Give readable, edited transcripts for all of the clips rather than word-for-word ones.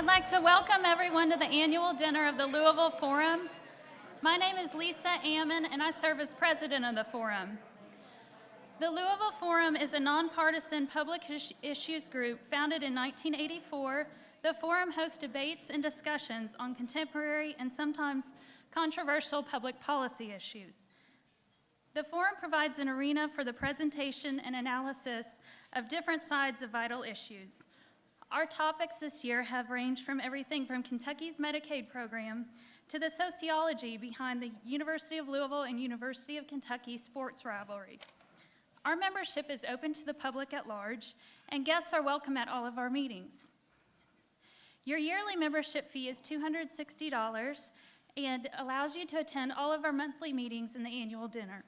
I'd like to welcome everyone to the annual dinner of the Louisville Forum. My name is Lisa Ammon, and I serve as president of the Forum. The Louisville Forum is a nonpartisan public issues group founded in 1984. The Forum hosts debates and discussions on contemporary and sometimes controversial public policy issues. The Forum provides an arena for the presentation and analysis of different sides of vital issues. Our topics this year have ranged from everything from Kentucky's Medicaid program to the sociology behind the University of Louisville and University of Kentucky sports rivalry. Our membership is open to the public at large, and guests are welcome at all of our meetings. Your yearly membership fee is $260 and allows you to attend all of our monthly meetings and the annual dinner.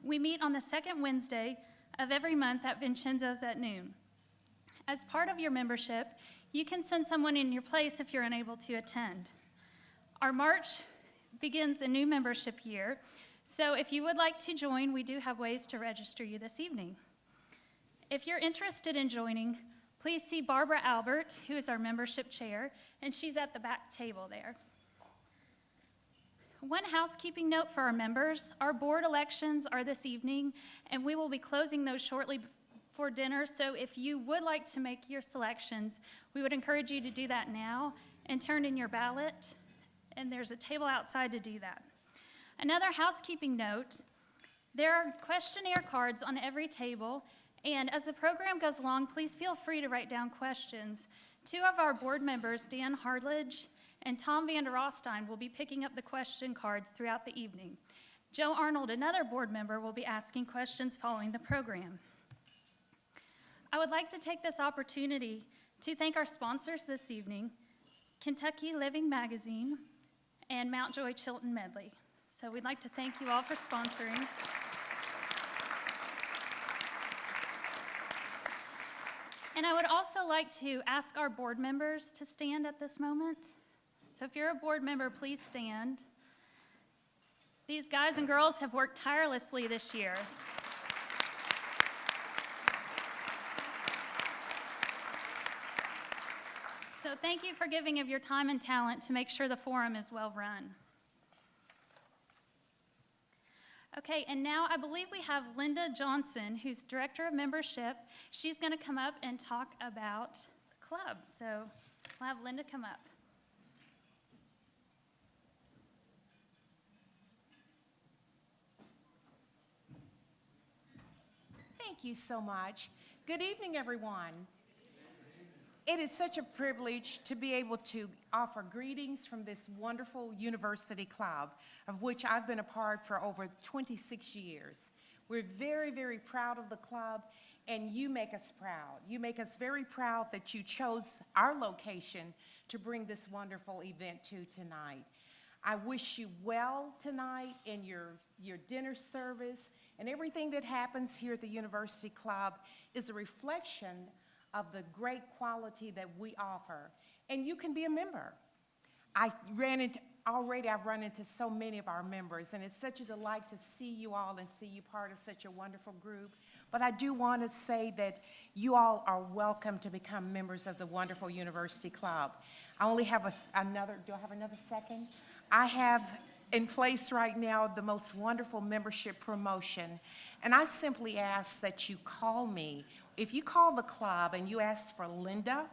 We meet on the second Wednesday of every month at Vincenzo's at noon. As part of your membership, you can send someone in your place if you're unable to attend. Our March begins a new membership year, so if you would like to join, we do have ways to register you this evening. If you're interested in joining, please see Barbara Albert, who is our membership chair, and she's at the back table there. One housekeeping note for our members: our board elections are this evening, and we will be closing those shortly for dinner, so if you would like to make your selections, we would encourage you to do that now and turn in your ballot, and there's a table outside to do that. Another housekeeping note: there are questionnaire cards on every table, and as the program goes along, please feel free to write down questions. Two of our board members, Dan Hartledge and Tom Vander Rostein, will be picking up the question cards throughout the evening. Joe Arnold, another board member, will be asking questions following the program. I would like to take this opportunity to thank our sponsors this evening, Kentucky Living Magazine and Mountjoy Chilton Medley. So we'd like to thank you all for sponsoring. And I would also like to ask our board members to stand at this moment. So if you're a board member, please stand. These guys and girls have worked tirelessly this year. So thank you for giving of your time and talent to make sure the forum is well run. Okay, and now I believe we have Linda Johnson, who's Director of Membership. She's going to come up and talk about the club. So we'll have Linda come up. Thank you so much. Good evening, everyone. It is such a privilege to be able to offer greetings from this wonderful university club, of which I've been a part for over 26 years. We're very, very proud of the club, and you make us proud. You make us very proud that you chose our location to bring this wonderful event to tonight. I wish you well tonight in your dinner service, and everything that happens here at the University Club is a reflection of the great quality that we offer. And you can be a member. I've run into so many of our members, and it's such a delight to see you all and see you part of such a wonderful group. But I do want to say that you all are welcome to become members of the wonderful University Club. I only have do I have another second? I have in place right now the most wonderful membership promotion, and I simply ask that you call me. If you call the club and you ask for Linda,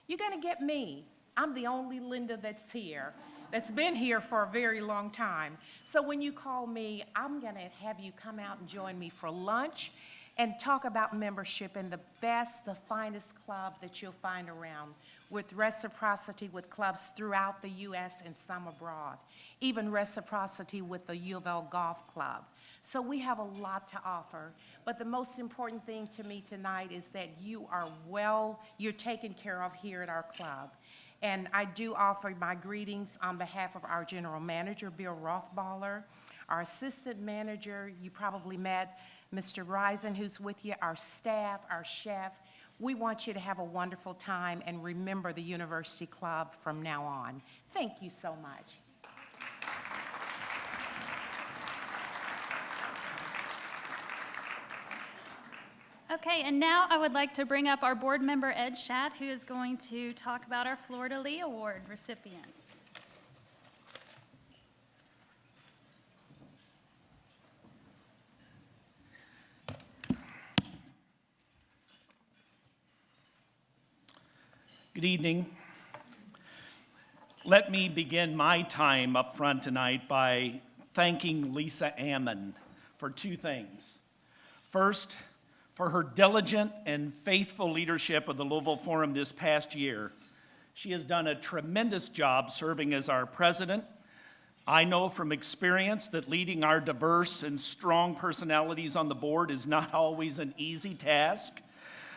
you're going to get me. I'm the only Linda that's here, that's been here for a very long time. So when you call me, I'm going to have you come out and join me for lunch and talk about membership in the best, the finest club that you'll find around, with reciprocity with clubs throughout the U.S. and some abroad, even reciprocity with the U of L Golf Club. So we have a lot to offer, but the most important thing to me tonight is that you're taken care of here at our club. And I do offer my greetings on behalf of our general manager, Bill Rothballer, our assistant manager, you probably met Mr. Risen, who's with you, our staff, our chef. We want you to have a wonderful time and remember the University Club from now on. Thank you so much. Okay, and now I would like to bring up our board member, Ed Schatt, who is going to talk about our Fleur-de-lis Award recipients. Good evening. Let me begin my time up front tonight by thanking Lisa Ammon for two things. First, for her diligent and faithful leadership of the Louisville Forum this past year. She has done a tremendous job serving as our president. I know from experience that leading our diverse and strong personalities on the board is not always an easy task,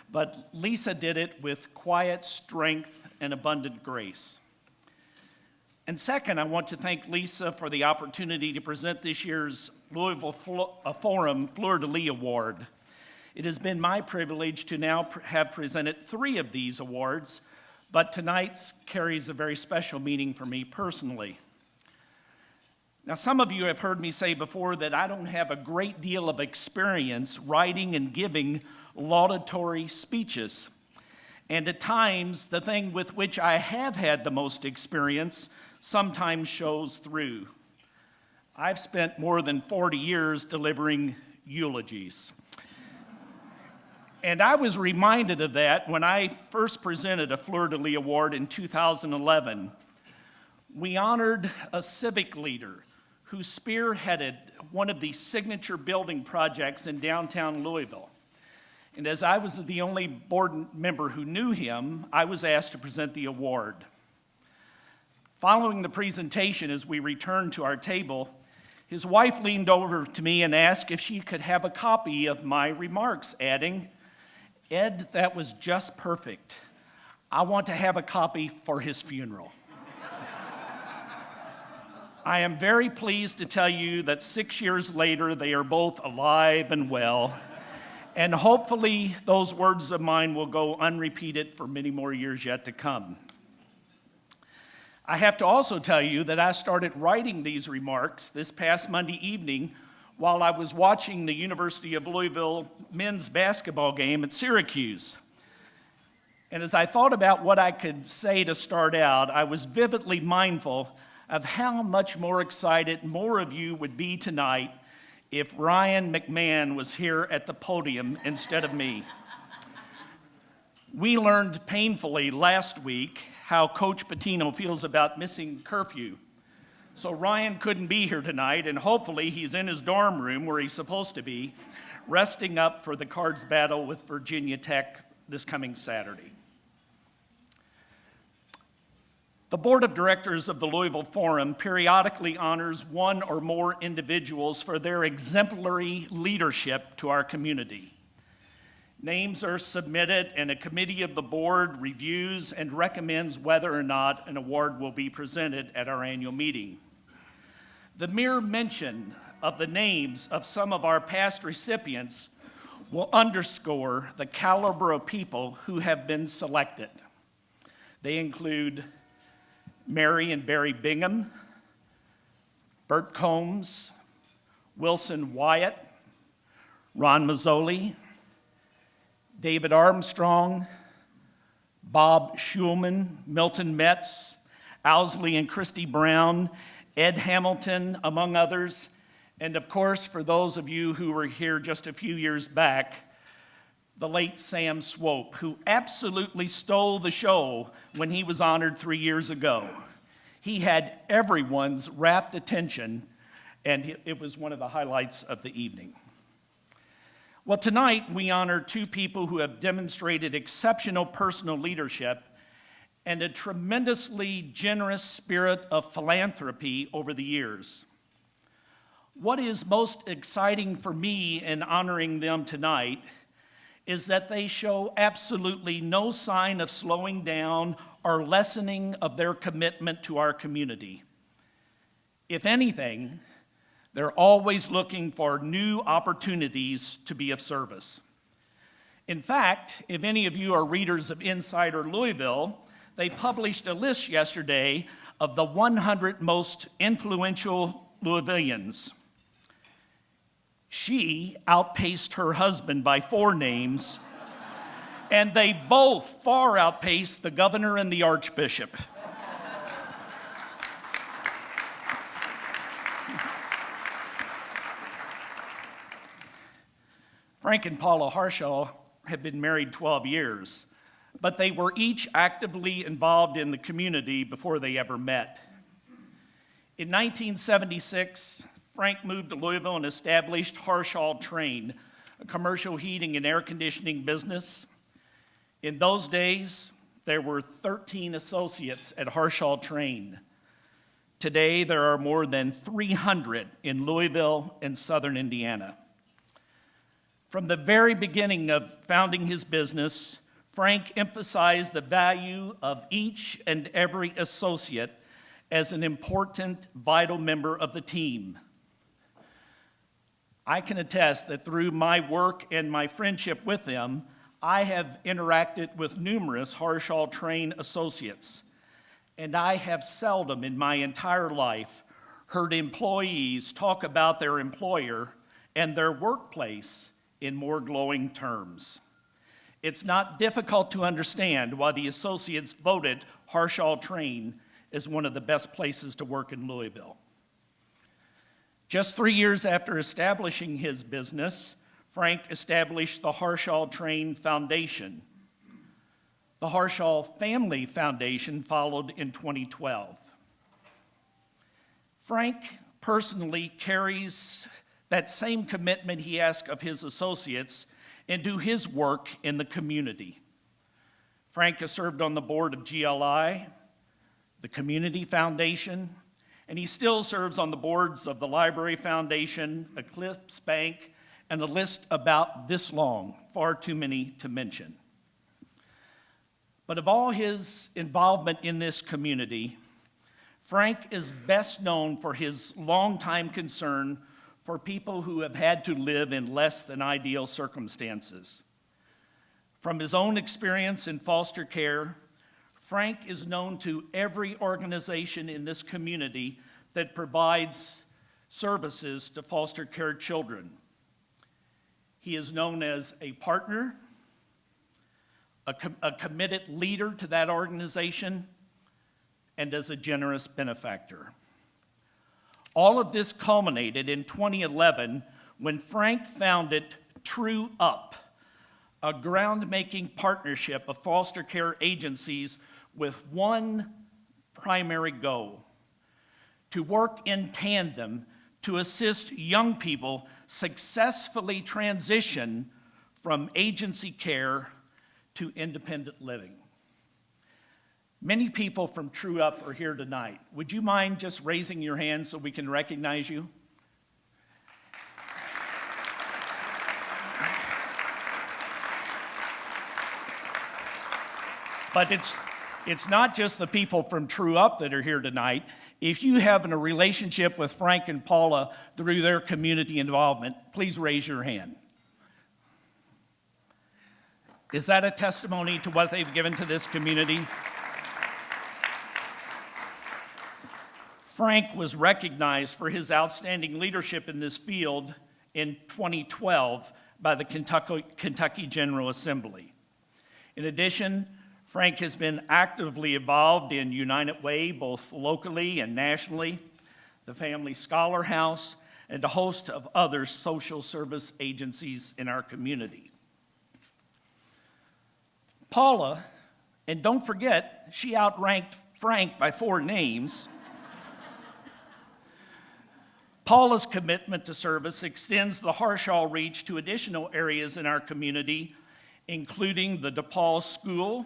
but Lisa did it with quiet strength and abundant grace. And second, I want to thank Lisa for the opportunity to present this year's Louisville Forum Fleur-de-lis Award. It has been my privilege to now have presented 3 of these awards, but tonight's carries a very special meaning for me personally. Now, some of you have heard me say before that I don't have a great deal of experience writing and giving laudatory speeches. And at times, the thing with which I have had the most experience sometimes shows through. I've spent more than 40 years delivering eulogies. And I was reminded of that when I first presented a Fleur-de-lis Award in 2011. We honored a civic leader who spearheaded one of the signature building projects in downtown Louisville. And as I was the only board member who knew him, I was asked to present the award. Following the presentation, as we returned to our table, his wife leaned over to me and asked if she could have a copy of my remarks, adding, "Ed, that was just perfect. I want to have a copy for his funeral." I am very pleased to tell you that 6 years later, they are both alive and well. And hopefully, those words of mine will go unrepeated for many more years yet to come. I have to also tell you that I started writing these remarks this past Monday evening while I was watching the University of Louisville men's basketball game at Syracuse. And as I thought about what I could say to start out, I was vividly mindful of how much more excited more of you would be tonight if Ryan McMahon was here at the podium instead of me. We learned painfully last week how Coach Pitino feels about missing curfew. So Ryan couldn't be here tonight, and hopefully he's in his dorm room where he's supposed to be, resting up for the Cards battle with Virginia Tech this coming Saturday. The Board of Directors of the Louisville Forum periodically honors one or more individuals for their exemplary leadership to our community. Names are submitted, and a committee of the board reviews and recommends whether or not an award will be presented at our annual meeting. The mere mention of the names of some of our past recipients will underscore the caliber of people who have been selected. They include Mary and Barry Bingham, Bert Combs, Wilson Wyatt, Ron Mazzoli, David Armstrong, Bob Schulman, Milton Metz, Owsley and Christy Brown, Ed Hamilton, among others. And of course, for those of you who were here just a few years back, the late Sam Swope, who absolutely stole the show when he was honored 3 years ago. He had everyone's rapt attention, and it was one of the highlights of the evening. Well, tonight we honor 2 people who have demonstrated exceptional personal leadership and a tremendously generous spirit of philanthropy over the years. What is most exciting for me in honoring them tonight is that they show absolutely no sign of slowing down or lessening of their commitment to our community. If anything, they're always looking for new opportunities to be of service. In fact, if any of you are readers of Insider Louisville, they published a list yesterday of the 100 most influential Louisvillians. She outpaced her husband by 4 names, and they both far outpaced the governor and the archbishop. Frank and Paula Harshaw have been married 12 years, but they were each actively involved in the community before they ever met. In 1976, Frank moved to Louisville and established Harshaw Train, a commercial heating and air conditioning business. In those days, there were 13 associates at Harshaw Train. Today, there are more than 300 in Louisville and southern Indiana. From the very beginning of founding his business, Frank emphasized the value of each and every associate as an important, vital member of the team. I can attest that through my work and my friendship with them, I have interacted with numerous Harshaw Train associates, and I have seldom in my entire life heard employees talk about their employer and their workplace in more glowing terms. It's not difficult to understand why the associates voted Harshaw Train as one of the best places to work in Louisville. Just 3 years after establishing his business, Frank established the Harshaw Train Foundation. The Harshaw Family Foundation followed in 2012. Frank personally carries that same commitment he asked of his associates into his work in the community. Frank has served on the board of GLI, the Community Foundation, and he still serves on the boards of the Library Foundation, Eclipse Bank, and a list about this long, far too many to mention. But of all his involvement in this community, Frank is best known for his longtime concern for people who have had to live in less than ideal circumstances. From his own experience in foster care, Frank is known to every organization in this community that provides services to foster care children. He is known as a partner, a committed leader to that organization, and as a generous benefactor. All of this culminated in 2011 when Frank founded True Up, a groundbreaking partnership of foster care agencies with one primary goal: to work in tandem to assist young people successfully transition from agency care to independent living. Many people from True Up are here tonight. Would you mind just raising your hand so we can recognize you? But it's not just the people from True Up that are here tonight. If you have a relationship with Frank and Paula through their community involvement, please raise your hand. Is that a testimony to what they've given to this community? Frank was recognized for his outstanding leadership in this field in 2012 by the Kentucky General Assembly. In addition, Frank has been actively involved in United Way, both locally and nationally, the Family Scholar House, and a host of other social service agencies in our community. Paula, and don't forget, she outranked Frank by 4 names. Paula's commitment to service extends the Harshaw reach to additional areas in our community, including the DePaul School,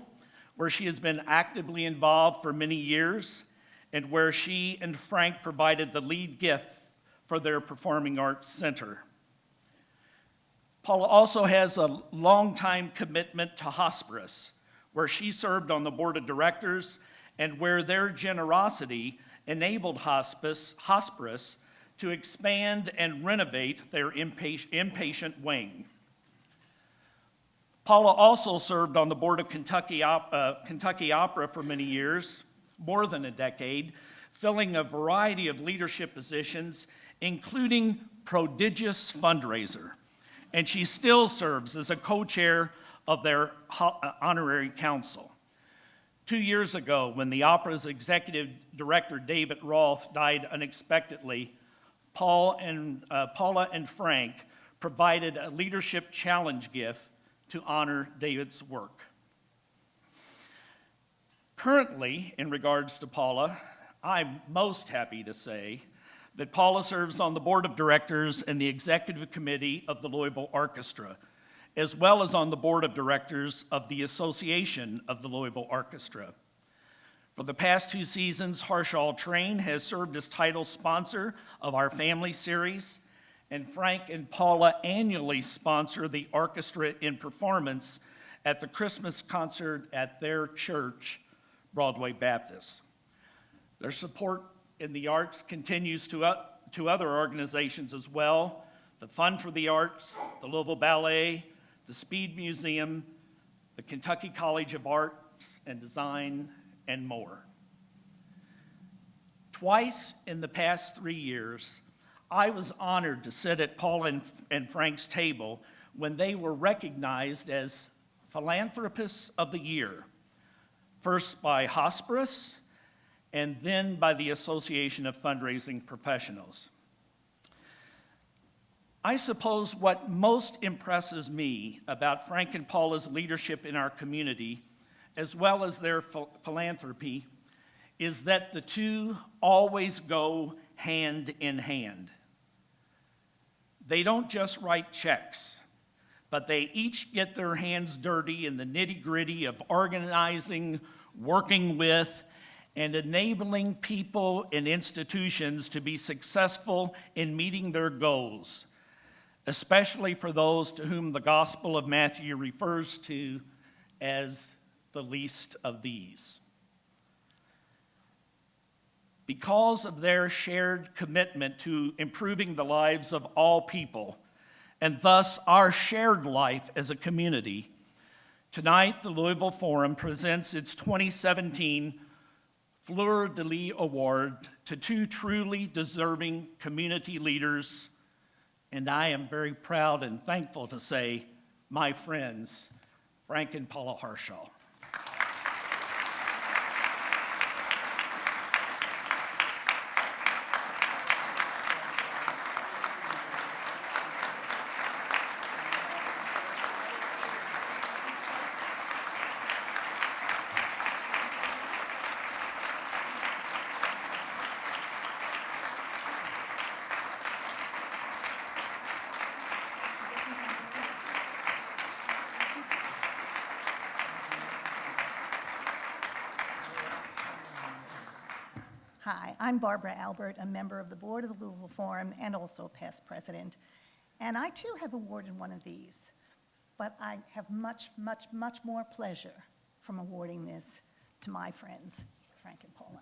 where she has been actively involved for many years, and where she and Frank provided the lead gift for their Performing Arts Center. Paula also has a longtime commitment to hospice, where she served on the board of directors and where their generosity enabled hospice to expand and renovate their inpatient wing. Paula also served on the board of Kentucky Opera for many years, more than a decade, filling a variety of leadership positions, including prodigious fundraiser, and she still serves as a co-chair of their honorary council. 2 years ago, when the opera's executive director, David Roth, died unexpectedly, Paula and Frank provided a leadership challenge gift to honor David's work. Currently, in regards to Paula, I'm most happy to say that Paula serves on the board of directors and the executive committee of the Louisville Orchestra, as well as on the board of directors of the Association of the Louisville Orchestra. For the past 2 seasons, Harshaw Train has served as title sponsor of our family series, and Frank and Paula annually sponsor the orchestra in performance at the Christmas concert at their church, Broadway Baptist. Their support in the arts continues to other organizations as well: the Fund for the Arts, the Louisville Ballet, the Speed Museum, the Kentucky College of Arts and Design, and more. Twice in the past 3 years, I was honored to sit at Paul and Frank's table when they were recognized as Philanthropists of the Year, first by Hospice and then by the Association of Fundraising Professionals. I suppose what most impresses me about Frank and Paula's leadership in our community, as well as their philanthropy, is that the two always go hand in hand. They don't just write checks, but they each get their hands dirty in the nitty-gritty of organizing, working with, and enabling people and institutions to be successful in meeting their goals, especially for those to whom the Gospel of Matthew refers to as the least of these. Because of their shared commitment to improving the lives of all people, and thus our shared life as a community, tonight the Louisville Forum presents its 2017 Fleur-de-lis Award to 2 truly deserving community leaders, and I am very proud and thankful to say, my friends, Frank and Paula Harshaw. Hi, I'm Barbara Albert, a member of the board of the Louisville Forum and also past president. And I too have awarded one of these, but I have much, much, much more pleasure from awarding this to my friends, Frank and Paula.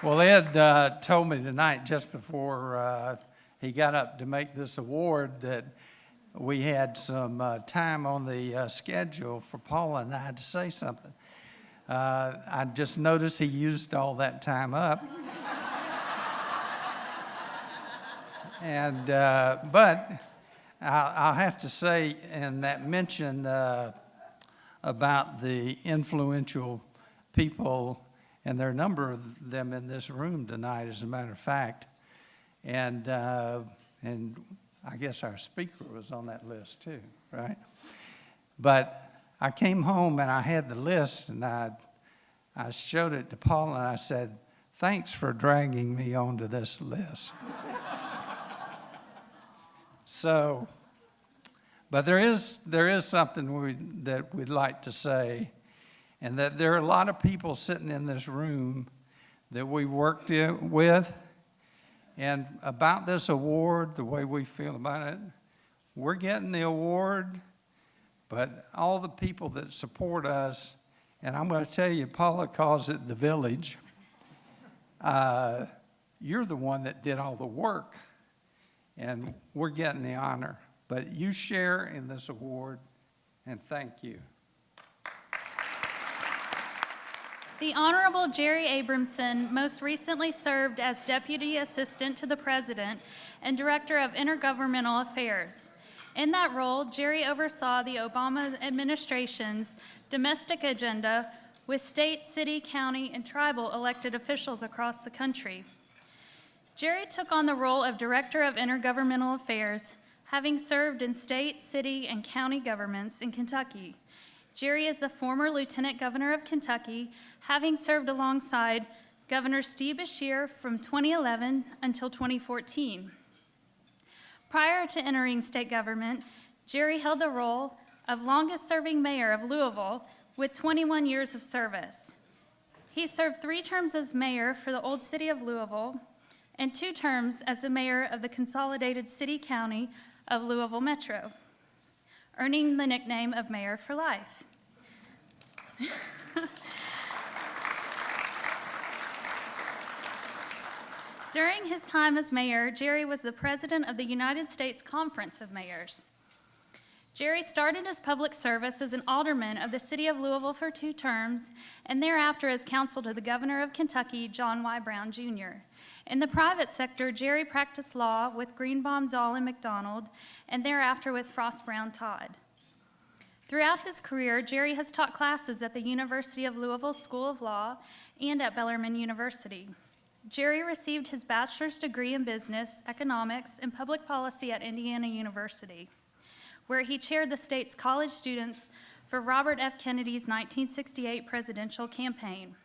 Well, Ed told me tonight, just before he got up to make this award, that we had some time on the schedule for Paula and I to say something. I just noticed he used all that time up. And but I'll have to say, in that mention about the influential people, and there are a number of them in this room tonight, as a matter of fact. And I guess our speaker was on that list too, right? But I came home and I had the list, and I showed it to Paula, and I said, "Thanks for dragging me onto this list." So, but there is something that we'd like to say. And that there are a lot of people sitting in this room that we worked with. And about this award, the way we feel about it, we're getting the award, but all the people that support us, and I'm going to tell you, Paula calls it the village. You're the one that did all the work, and we're getting the honor. but you share in this award, and thank you. The Honorable Jerry Abramson most recently served as Deputy Assistant to the President and Director of Intergovernmental Affairs. In that role, Jerry oversaw the Obama administration's domestic agenda with state, city, county, and tribal elected officials across the country. Jerry took on the role of Director of Intergovernmental Affairs, having served in state, city, and county governments in Kentucky. Jerry is the former Lieutenant Governor of Kentucky, having served alongside Governor Steve Beshear from 2011 until 2014. Prior to entering state government, Jerry held the role of longest-serving mayor of Louisville with 21 years of service. He served 3 terms as mayor for the old city of Louisville and 2 terms as the mayor of the consolidated city-county of Louisville Metro, earning the nickname of Mayor for Life. During his time as mayor, Jerry was the president of the United States Conference of Mayors. Jerry started his public service as an alderman of the city of Louisville for 2 terms, and thereafter as counsel to the governor of Kentucky, John Y. Brown, Jr. In the private sector, Jerry practiced law with Greenbaum, Dahl, and McDonald, and thereafter with Frost, Brown, Todd. Throughout his career, Jerry has taught classes at the University of Louisville School of Law and at Bellarmine University. Jerry received his bachelor's degree in business, economics, and public policy at Indiana University, where he chaired the state's college students for Robert F. Kennedy's 1968 presidential campaign.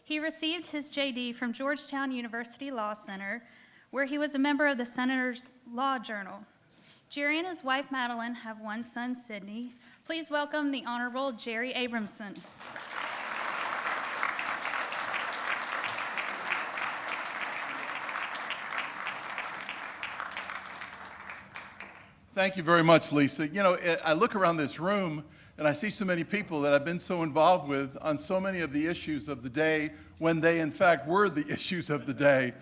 He received his JD from Georgetown University Law Center, where he was a member of the Senator's Law Journal. Jerry and his wife, Madeline, have 1 son, Sidney. Please welcome the Honorable Jerry Abramson. Thank you very much, Lisa. You know, I look around this room and I see so many people that I've been so involved with on so many of the issues of the day when they, in fact, were the issues of the day.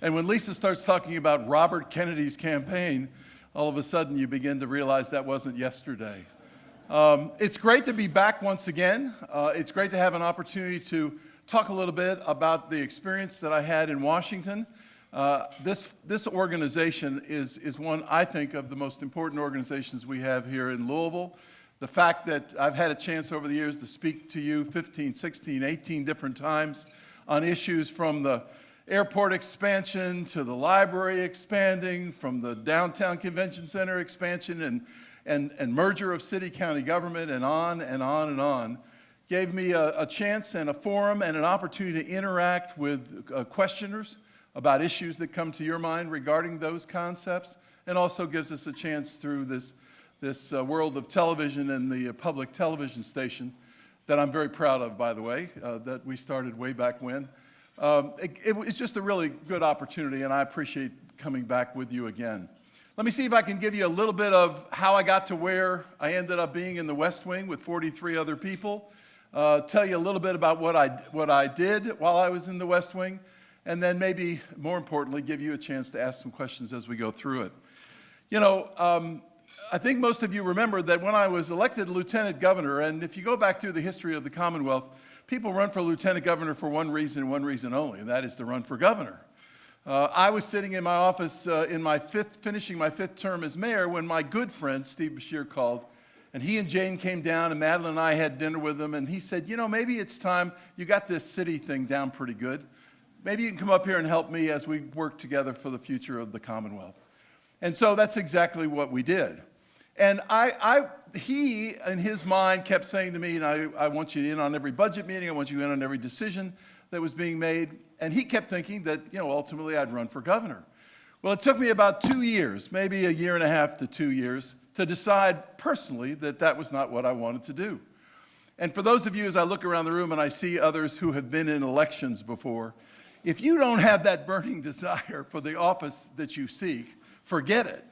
And when Lisa starts talking about Robert Kennedy's campaign, all of a sudden you begin to realize that wasn't yesterday. It's great to be back once again. It's great to have an opportunity to talk a little bit about the experience that I had in Washington. This organization is one, I think, of the most important organizations we have here in Louisville. The fact that I've had a chance over the years to speak to you 15, 16, 18 different times on issues from the airport expansion to the library expanding, from the downtown convention center expansion and merger of city-county government and on and on and on, gave me a chance and a forum and an opportunity to interact with questioners about issues that come to your mind regarding those concepts, and also gives us a chance through this world of television and the public television station that I'm very proud of, by the way, that we started way back when. It was just a really good opportunity, and I appreciate coming back with you again. Let me see if I can give you a little bit of how I got to where I ended up being in the West Wing with 43 other people, tell you a little bit about what I did while I was in the West Wing, and then maybe, more importantly, give you a chance to ask some questions as we go through it. You know, I think most of you remember that when I was elected lieutenant governor, and if you go back through the history of the Commonwealth, people run for lieutenant governor for one reason and one reason only, and that is to run for governor. I was sitting in my office finishing my 5th term as mayor when my good friend, Steve Beshear, called. And he and Jane came down, and Madeline and I had dinner with him, and he said, you know, maybe it's time, you got this city thing down pretty good. Maybe you can come up here and help me as we work together for the future of the Commonwealth. And so that's exactly what we did. And he, in his mind, kept saying to me, and I want you in on every budget meeting, I want you in on every decision that was being made. And he kept thinking that, you know, ultimately I'd run for governor. Well, it took me about 2 years, maybe 1.5 years to 2 years, to decide personally that that was not what I wanted to do. And for those of you, as I look around the room and I see others who have been in elections before, if you don't have that burning desire for the office that you seek, forget it.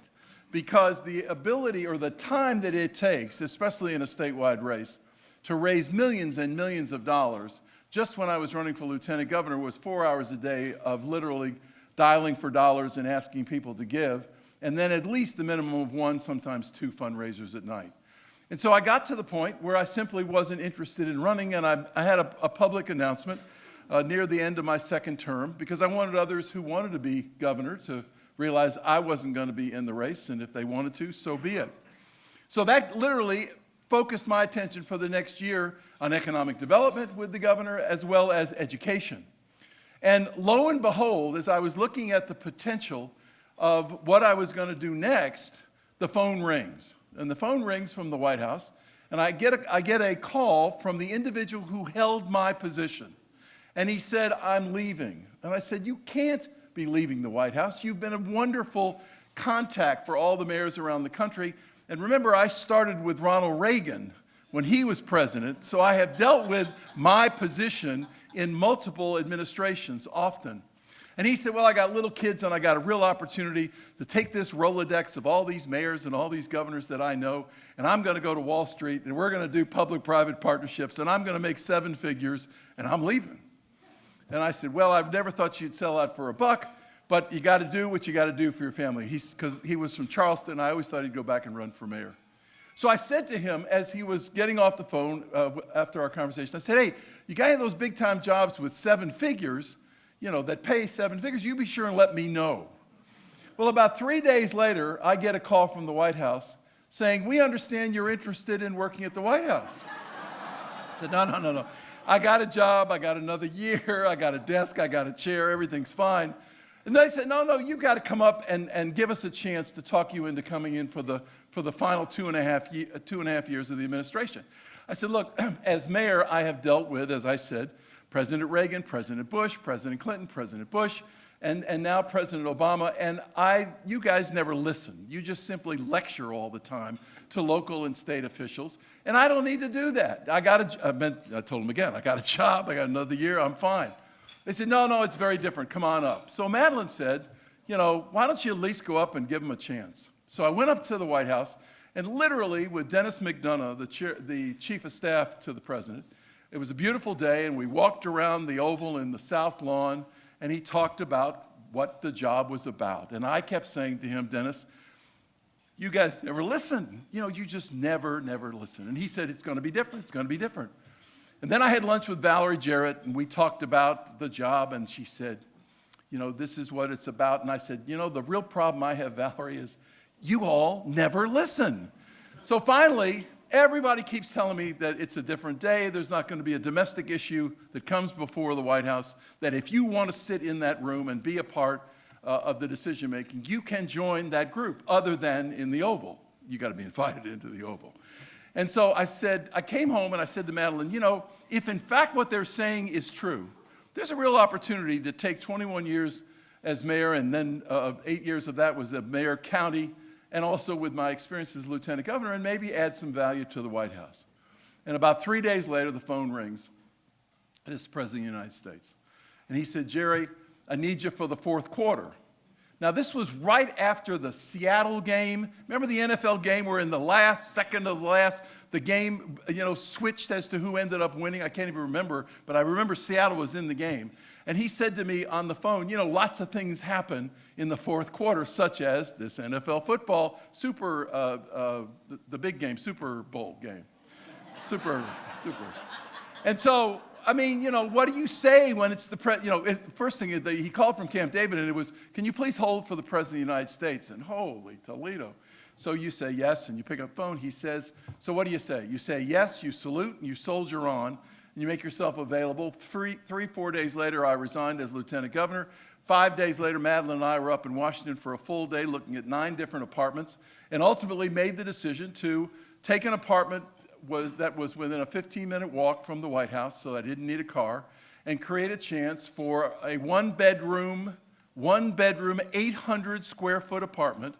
Because the ability or the time that it takes, especially in a statewide race, to raise millions and millions of dollars, just when I was running for lieutenant governor, was 4 hours a day of literally dialing for dollars and asking people to give. and then at least the minimum of one, sometimes two fundraisers at night. And so I got to the point where I simply wasn't interested in running, and I had a public announcement near the end of my second term, because I wanted others who wanted to be governor to realize I wasn't going to be in the race, and if they wanted to, so be it. So that literally focused my attention for the next year on economic development with the governor, as well as education. And lo and behold, as I was looking at the potential of what I was going to do next, the phone rings. And the phone rings from the White House, and I get a call from the individual who held my position. And he said, "I'm leaving." And I said, "You can't be leaving the White House. You've been a wonderful contact for all the mayors around the country." And remember, I started with Ronald Reagan when he was president, so I have dealt with my position in multiple administrations often. And he said, "Well, I got little kids, and I got a real opportunity to take this Rolodex of all these mayors and all these governors that I know, and I'm going to go to Wall Street, and we're going to do public-private partnerships, and I'm going to make 7 figures, and I'm leaving." And I said, "Well, I've never thought you'd sell out for a buck, but you got to do what you got to do for your family." Because he was from Charleston, I always thought he'd go back and run for mayor. So I said to him, as he was getting off the phone after our conversation, I said, "Hey, you got any of those big-time jobs with 7 figures, that pay 7 figures, you be sure and let me know." Well, about 3 days later, I get a call from the White House saying, "We understand you're interested in working at the White House." I said, No. I got a job, I got another year, I got a desk, I got a chair, everything's fine. And they said, no, you got to come up and give us a chance to talk you into coming in for the final 2.5 years of the administration. I said, "Look, as mayor, I have dealt with, as I said, President Reagan, President Bush, President Clinton, President Bush, and now President Obama, and you guys never listen. You just simply lecture all the time to local and state officials, and I don't need to do that. I told them again, I got a job, I got another year, I'm fine." They said, no, it's very different, come on up. So Madeline said, "Why don't you at least go up and give them a chance?" So I went up to the White House, and literally with Dennis McDonough, the chief of staff to the president, it was a beautiful day, and we walked around the Oval in the South Lawn, and he talked about what the job was about. And I kept saying to him, "Dennis, you guys never listen. You just never listen." And he said, "It's going to be different, it's going to be different." And then I had lunch with Valerie Jarrett, and we talked about the job, and she said, "This is what it's about." And I said, "The real problem I have, Valerie, is you all never listen." So finally, everybody keeps telling me that it's a different day, there's not going to be a domestic issue that comes before the White House, that if you want to sit in that room and be a part of the decision-making, you can join that group, other than in the Oval. You got to be invited into the Oval. And so I came home and I said to Madeline, if in fact what they're saying is true, there's a real opportunity to take 21 years as mayor, and then 8 years of that was a mayor county, and also with my experience as lieutenant governor, and maybe add some value to the White House. And about 3 days later, the phone rings, and it's the President of the United States. And he said, "Jerry, I need you for the 4th quarter." Now, this was right after the Seattle game. Remember the NFL game where in the last second of the game, switched as to who ended up winning? I can't even remember, but I remember Seattle was in the game. And he said to me on the phone, lots of things happen in the 4th quarter, such as this NFL football the big game, Super Bowl game. Super. And so, what do you say when it's the first thing is that he called from Camp David, and it was, "Can you please hold for the President of the United States?" And holy Toledo. So you say yes, and you pick up the phone. He says, "So what do you say?" You say yes, you salute, and you soldier on, and you make yourself available. 4 days later, I resigned as lieutenant governor. 5 days later, Madeline and I were up in Washington for a full day looking at 9 different apartments, and ultimately made the decision to take an apartment that was within a 15-minute walk from the White House, so I didn't need a car, and create a chance for a one-bedroom, 800-square-foot apartment,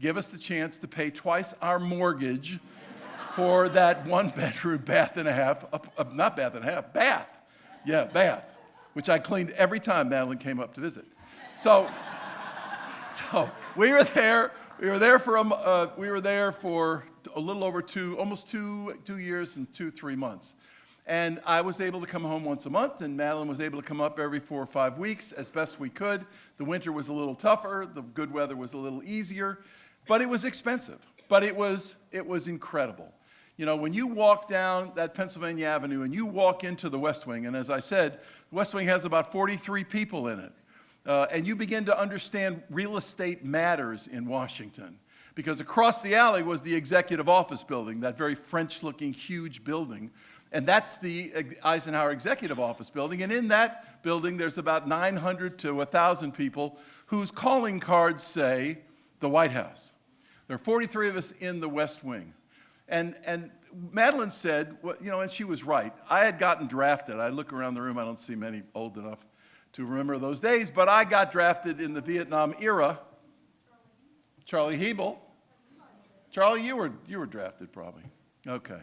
give us the chance to pay twice our mortgage for that 1-bedroom bath, which I cleaned every time Madeline came up to visit. So we were there. We were there for a little over almost two years and 3 months. And I was able to come home once a month, and Madeline was able to come up every 4 or 5 weeks as best we could. The winter was a little tougher, the good weather was a little easier, but it was expensive. But it was incredible. You know, when you walk down that Pennsylvania Avenue and you walk into the West Wing, and as I said, the West Wing has about 43 people in it, and you begin to understand real estate matters in Washington. Because across the alley was the Executive Office Building, that very French-looking, huge building. And that's the Eisenhower Executive Office Building. And in that building, there's about 900 to 1,000 people whose calling cards say the White House. There are 43 of us in the West Wing. And Madeline said, well, you know, and she was right. I had gotten drafted. I look around the room, I don't see many old enough to remember those days, but I got drafted in the Vietnam era. Charlie Hebel. Charlie, you were drafted probably. Okay.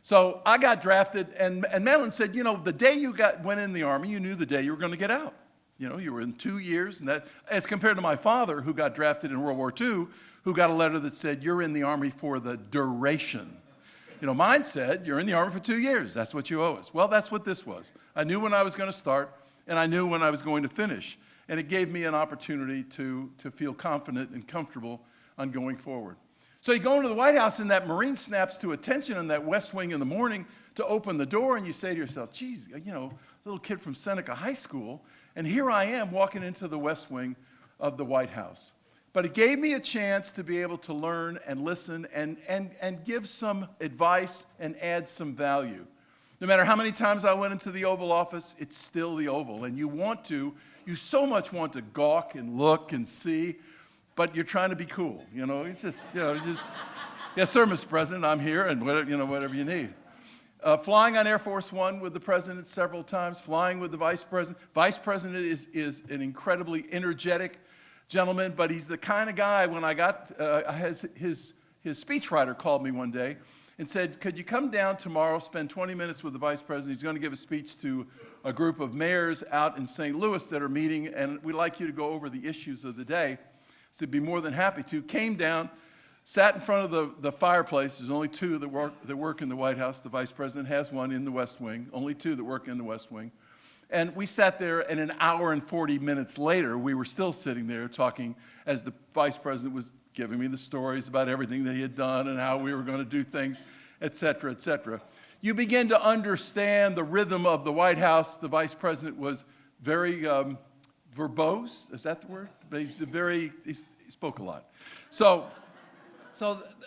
So I got drafted, and Madeline said, you know, the day you went in the Army, you knew the day you were going to get out. You know, you were in 2 years, and that, as compared to my father, who got drafted in World War II, who got a letter that said, you're in the Army for the duration. You know, mine said, you're in the Army for 2 years. That's what you owe us. Well, that's what this was. I knew when I was going to start, and I knew when I was going to finish. And it gave me an opportunity to feel confident and comfortable on going forward. So you go into the White House, and that Marine snaps to attention in that West Wing in the morning to open the door, and you say to yourself, geez, you know, little kid from Seneca High School, and here I am walking into the West Wing of the White House. But it gave me a chance to be able to learn and listen and give some advice and add some value. No matter how many times I went into the Oval Office, it's still the Oval. And you so much want to gawk and look and see, but you're trying to be cool. You know, it's just, you know, yes, sir, Mr. President, I'm here, and whatever, you know, whatever you need. Flying on Air Force One with the President several times, flying with the Vice President. Vice President is an incredibly energetic gentleman, but he's the kind of guy, when I got, his speechwriter called me one day and said, could you come down tomorrow, spend 20 minutes with the Vice President? He's going to give a speech to a group of mayors out in St. Louis that are meeting, and we'd like you to go over the issues of the day. I said, be more than happy to. Came down, sat in front of the fireplace. There's only two that work in the White House. The Vice President has one in the West Wing, only two that work in the West Wing. And we sat there, and an hour and 40 minutes later, we were still sitting there talking as the Vice President was giving me the stories about everything that he had done and how we were going to do things, et cetera, et cetera. You begin to understand the rhythm of the White House. The Vice President was very verbose, is that the word? He spoke a lot. So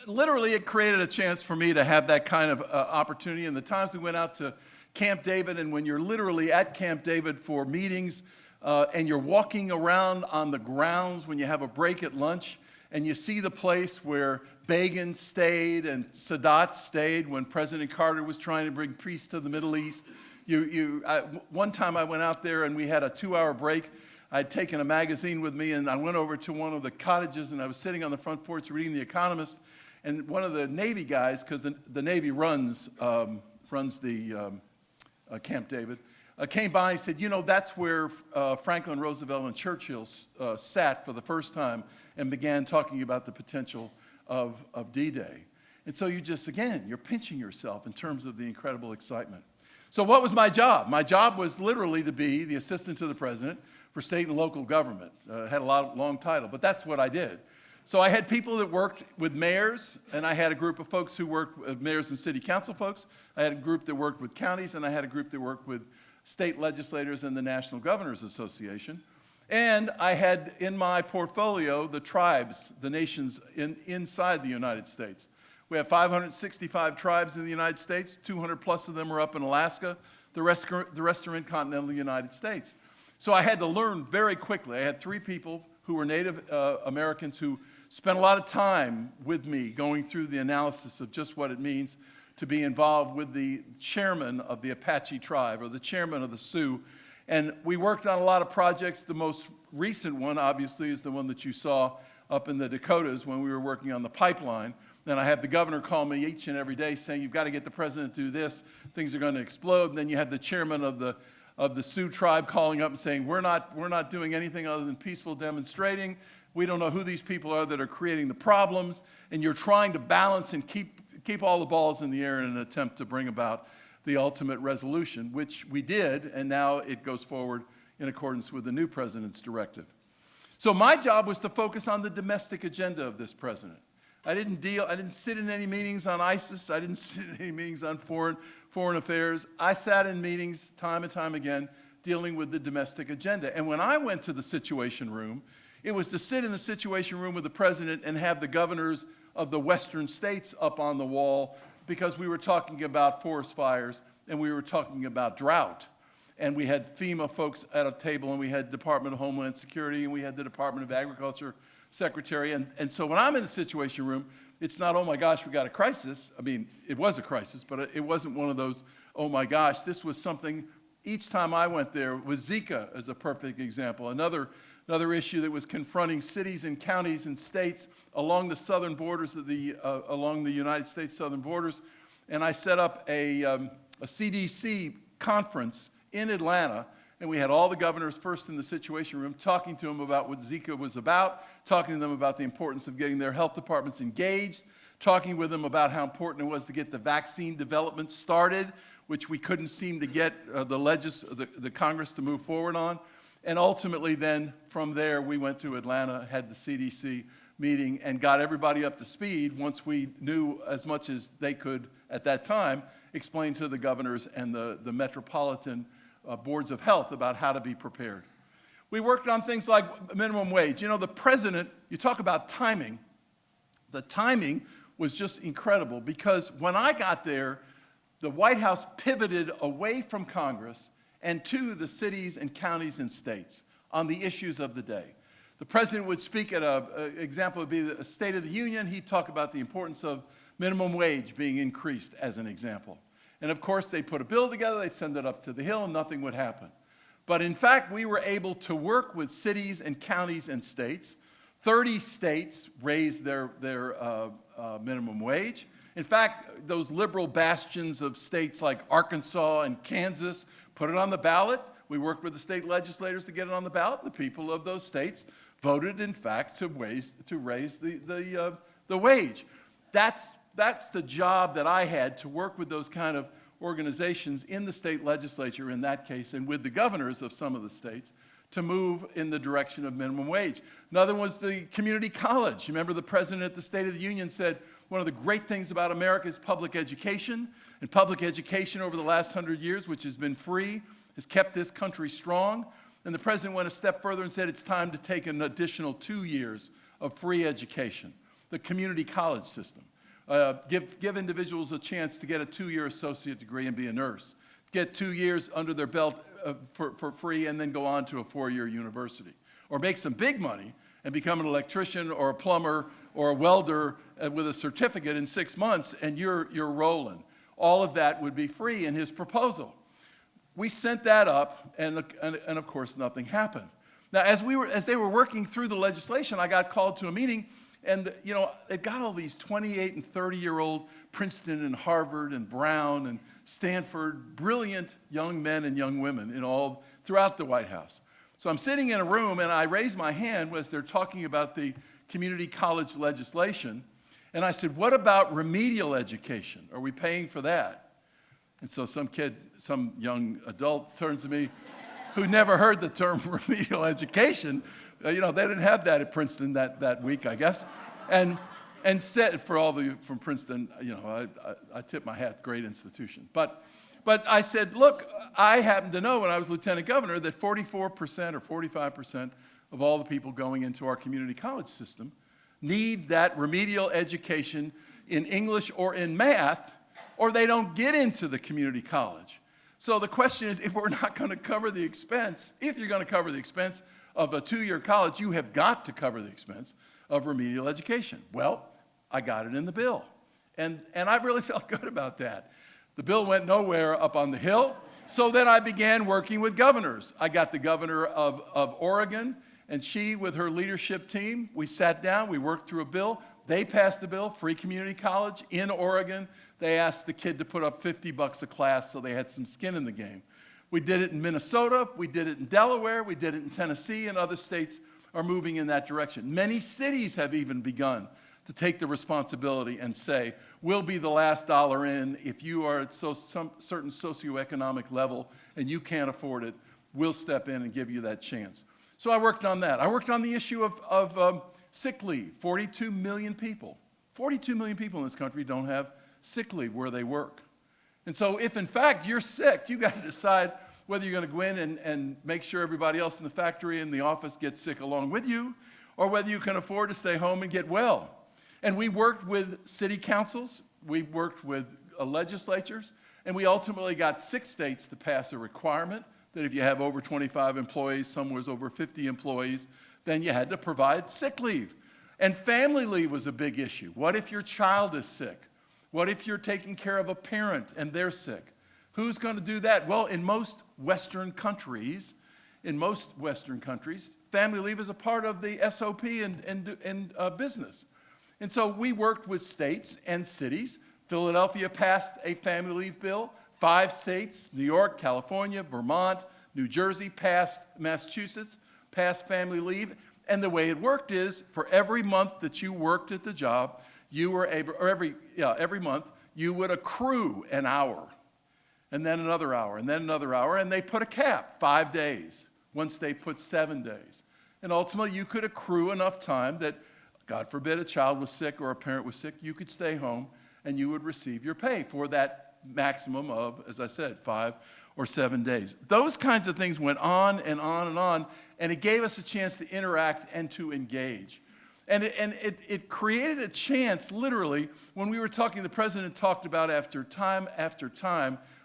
literally it created a chance for me to have that kind of opportunity. And the times we went out to Camp David, and when you're literally at Camp David for meetings, and you're walking around on the grounds when you have a break at lunch, and you see the place where Begin stayed and Sadat stayed when President Carter was trying to bring peace to the Middle East. One time I went out there and we had a 2-hour break. I'd taken a magazine with me, and I went over to one of the cottages, and I was sitting on the front porch reading The Economist, and one of the Navy guys, because the Navy runs the Camp David, came by and said, you know, that's where Franklin Roosevelt and Churchill sat for the first time and began talking about the potential of D-Day. And so you're pinching yourself in terms of the incredible excitement. So what was my job? My job was literally to be the assistant to the president for state and local government. Had a long title, but that's what I did. So I had people that worked with mayors, and I had a group of folks who worked with mayors and city council folks. I had a group that worked with counties, and I had a group that worked with state legislators and the National Governors Association. And I had in my portfolio the tribes, the nations inside the United States. We have 565 tribes in the United States. 200 plus of them are up in Alaska. The rest are in continental United States. So I had to learn very quickly. I had 3 people who were Native Americans who spent a lot of time with me going through the analysis of just what it means to be involved with the chairman of the Apache tribe or the chairman of the Sioux. And we worked on a lot of projects. The most recent one, obviously, is the one that you saw up in the Dakotas when we were working on the pipeline. Then I have the governor call me each and every day saying, you've got to get the president to do this. Things are going to explode. And then you have the chairman of the Sioux tribe calling up and saying, we're not doing anything other than peaceful demonstrating. We don't know who these people are that are creating the problems. And you're trying to balance and keep all the balls in the air in an attempt to bring about the ultimate resolution, which we did, and now it goes forward in accordance with the new president's directive. So my job was to focus on the domestic agenda of this president. I didn't sit in any meetings on ISIS. I didn't sit in any meetings on foreign affairs. I sat in meetings time and time again dealing with the domestic agenda. And when I went to the Situation Room, it was to sit in the Situation Room with the president and have the governors of the western states up on the wall, because we were talking about forest fires and we were talking about drought. And we had FEMA folks at a table, and we had Department of Homeland Security, and we had the Department of Agriculture secretary. And so when I'm in the Situation Room, it's not, oh my gosh, we got a crisis. I mean, it was a crisis, but it wasn't one of those, oh my gosh. This was something, each time I went there, was Zika as a perfect example. Another issue that was confronting cities and counties and states along the southern borders of along the United States southern borders. And I set up a CDC conference in Atlanta, and we had all the governors first in the Situation Room, talking to them about what Zika was about, talking to them about the importance of getting their health departments engaged, talking with them about how important it was to get the vaccine development started, which we couldn't seem to get the Congress to move forward on. And ultimately then, from there, we went to Atlanta, had the CDC meeting, and got everybody up to speed once we knew as much as they could at that time explain to the governors and the metropolitan boards of health about how to be prepared. We worked on things like minimum wage. You know, the president, you talk about timing. The timing was just incredible, because when I got there, the White House pivoted away from Congress and to the cities and counties and states on the issues of the day. The president would speak at an example would be the State of the Union. He'd talk about the importance of minimum wage being increased as an example. And of course, they'd put a bill together, they'd send it up to the Hill, and nothing would happen. But in fact, we were able to work with cities and counties and states. 30 states raised their minimum wage. In fact, those liberal bastions of states like Arkansas and Kansas put it on the ballot. We worked with the state legislators to get it on the ballot. The people of those states voted, in fact, to raise the wage. That's the job that I had, to work with those kind of organizations in the state legislature in that case, and with the governors of some of the states, to move in the direction of minimum wage. Another was the community college. You remember the president at the State of the Union said, one of the great things about America is public education, and public education over the last 100 years, which has been free, has kept this country strong. And the president went a step further and said it's time to take an additional 2 years of free education, the community college system. Give individuals a chance to get a 2-year associate degree and be a nurse. Get 2 years under their belt for free, and then go on to a 4-year university. Or make some big money and become an electrician or a plumber or a welder with a certificate in 6 months, and you're rolling. All of that would be free in his proposal. We sent that up, and of course nothing happened. Now, as they were working through the legislation, I got called to a meeting. And, you know, they've got all these 28 and 30-year-old Princeton and Harvard and Brown and Stanford, brilliant young men and young women throughout the White House. So I'm sitting in a room, and I raise my hand as they're talking about the community college legislation. And I said, what about remedial education? Are we paying for that? And so some young adult turns to me, who never heard the term remedial education. You know, they didn't have that at Princeton that week, I guess. And said, for all from Princeton, you know, I tip my hat, great institution. But I said, look, I happen to know when I was lieutenant governor that 44% or 45% of all the people going into our community college system need that remedial education in English or in math, or they don't get into the community college. So the question is, if we're not going to cover the expense, if you're going to cover the expense of a 2-year college, you have got to cover the expense of remedial education. Well, I got it in the bill. And I really felt good about that. The bill went nowhere up on the Hill. So then I began working with governors. I got the governor of Oregon, and she, with her leadership team, we sat down, we worked through a bill. They passed the bill, free community college in Oregon. They asked the kid to put up $50 a class, so they had some skin in the game. We did it in Minnesota, we did it in Delaware, we did it in Tennessee, and other states are moving in that direction. Many cities have even begun to take the responsibility and say, we'll be the last dollar in. If you are at some certain socioeconomic level and you can't afford it, we'll step in and give you that chance. So I worked on that. I worked on the issue of sick leave. 42 million people in this country don't have sick leave where they work. And so if, in fact, you're sick, you got to decide whether you're going to go in and make sure everybody else in the factory and the office gets sick along with you, or whether you can afford to stay home and get well. And we worked with city councils, we worked with legislatures, and we ultimately got 6 states to pass a requirement that if you have over 25 employees, somewhere's over 50 employees, then you had to provide sick leave. And family leave was a big issue. What if your child is sick? What if you're taking care of a parent and they're sick? Who's going to do that? Well, in most Western countries, family leave is a part of the SOP in business. And so we worked with states and cities. Philadelphia passed a family leave bill. 5 states, New York, California, Vermont, New Jersey, Massachusetts, passed family leave. And the way it worked is, for every month that you worked at the job, you were able, or every month, you would accrue an hour, and then another hour, and then another hour, and they put a cap, 5 days. One state put 7 days. And ultimately, you could accrue enough time that, God forbid, a child was sick or a parent was sick, you could stay home, and you would receive your pay for that maximum of, as I said, 5 or 7 days. Those kinds of things went on and on and on, and it gave us a chance to interact and to engage. And it created a chance, literally, when we were talking, the president talked about after time,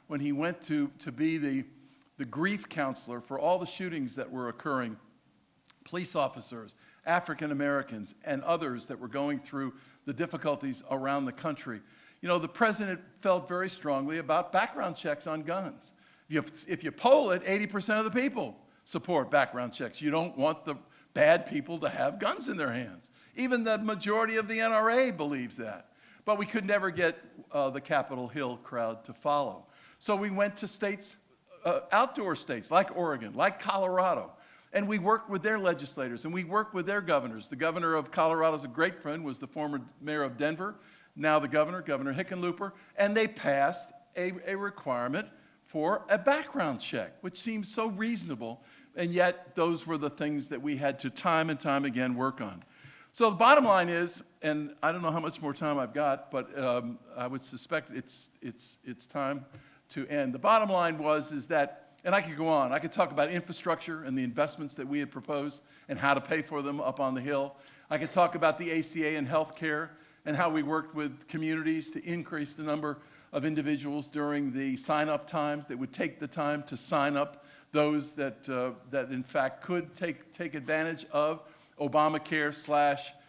when he went to be the grief counselor for all the shootings that were occurring, police officers, African Americans, and others that were going through the difficulties around the country. You know, the president felt very strongly about background checks on guns. If you poll it, 80% of the people support background checks. You don't want the bad people to have guns in their hands. Even the majority of the NRA believes that. But we could never get the Capitol Hill crowd to follow. So we went to states, outdoor states like Oregon, like Colorado, and we worked with their legislators and we worked with their governors. The governor of Colorado is a great friend, was the former mayor of Denver, now the Governor Hickenlooper, and they passed a requirement for a background check, which seems so reasonable, and yet those were the things that we had to time and time again work on. So the bottom line is, and I don't know how much more time I've got, but I would suspect it's time to end. The bottom line is that, and I could go on, I could talk about infrastructure and the investments that we had proposed and how to pay for them up on the Hill. I could talk about the ACA and healthcare and how we worked with communities to increase the number of individuals during the sign-up times that would take the time to sign up those that in fact could take advantage of Obamacare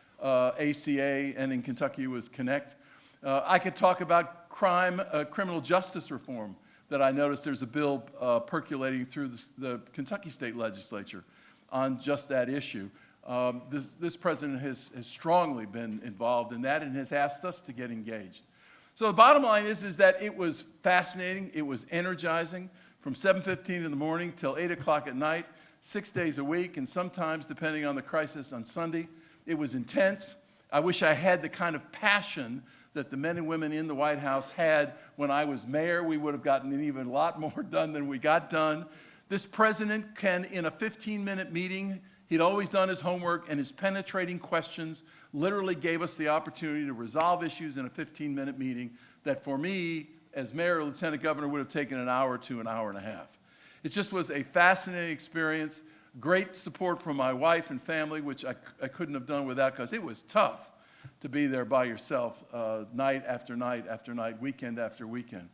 / ACA, and in Kentucky was Connect. I could talk about criminal justice reform that I noticed there's a bill percolating through the Kentucky State Legislature on just that issue. This president has strongly been involved in that and has asked us to get engaged. So the bottom line is that it was fascinating, it was energizing, from 7:15 in the morning till 8 o'clock at night, 6 days a week, and sometimes, depending on the crisis, on Sunday. It was intense. I wish I had the kind of passion that the men and women in the White House had when I was mayor. We would have gotten an even lot more done than we got done. This president can, in a 15-minute meeting, he'd always done his homework, and his penetrating questions literally gave us the opportunity to resolve issues in a 15-minute meeting that, for me, as mayor or lieutenant governor, would have taken an hour to an hour and a half. It just was a fascinating experience. Great support from my wife and family, which I couldn't have done without, because it was tough to be there by yourself night after night after night, weekend after weekend.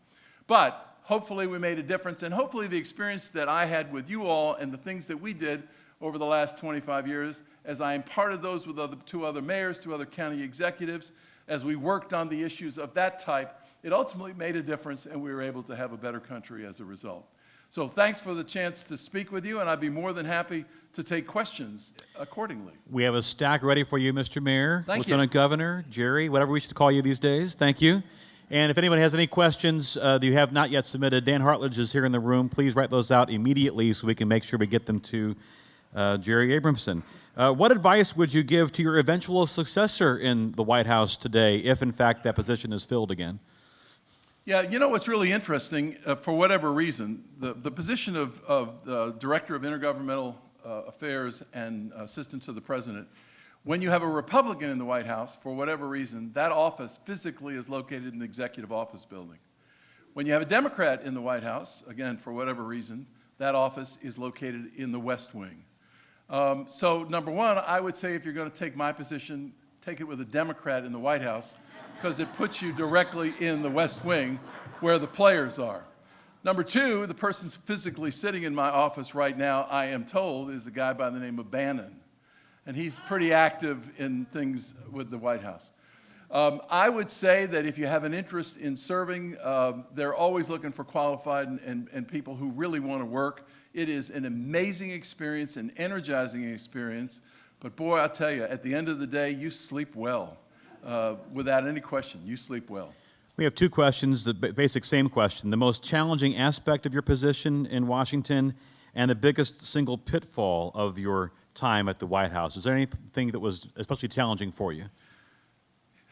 But hopefully we made a difference, and hopefully the experience that I had with you all and the things that we did over the last 25 years, as I imparted those with two other mayors, 2 other county executives, as we worked on the issues of that type, it ultimately made a difference, and we were able to have a better country as a result. So thanks for the chance to speak with you, and I'd be more than happy to take questions accordingly. We have a stack ready for you, Mr. Mayor, Thank you. Lieutenant Governor, Jerry, whatever we should call you these days. Thank you. And if anyone has any questions that you have not yet submitted, Dan Hartledge is here in the room. Please write those out immediately so we can make sure we get them to Jerry Abramson. What advice would you give to your eventual successor in the White House today, if in fact that position is filled again? Yeah, you know what's really interesting, for whatever reason, the position of Director of Intergovernmental Affairs and Assistant to the President, when you have a Republican in the White House, for whatever reason, that office physically is located in the Executive Office Building. When you have a Democrat in the White House, again, for whatever reason, that office is located in the West Wing. So number one, I would say if you're going to take my position, take it with a Democrat in the White House, because it puts you directly in the West Wing where the players are. Number two, the person physically sitting in my office right now, I am told, is a guy by the name of Bannon. And he's pretty active in things with the White House. I would say that if you have an interest in serving, they're always looking for qualified and people who really want to work. It is an amazing experience, an energizing experience. But boy, I'll tell you, at the end of the day, you sleep well. Without any question, you sleep well. We have two questions, the basic same question. The most challenging aspect of your position in Washington and the biggest single pitfall of your time at the White House. Is there anything that was especially challenging for you?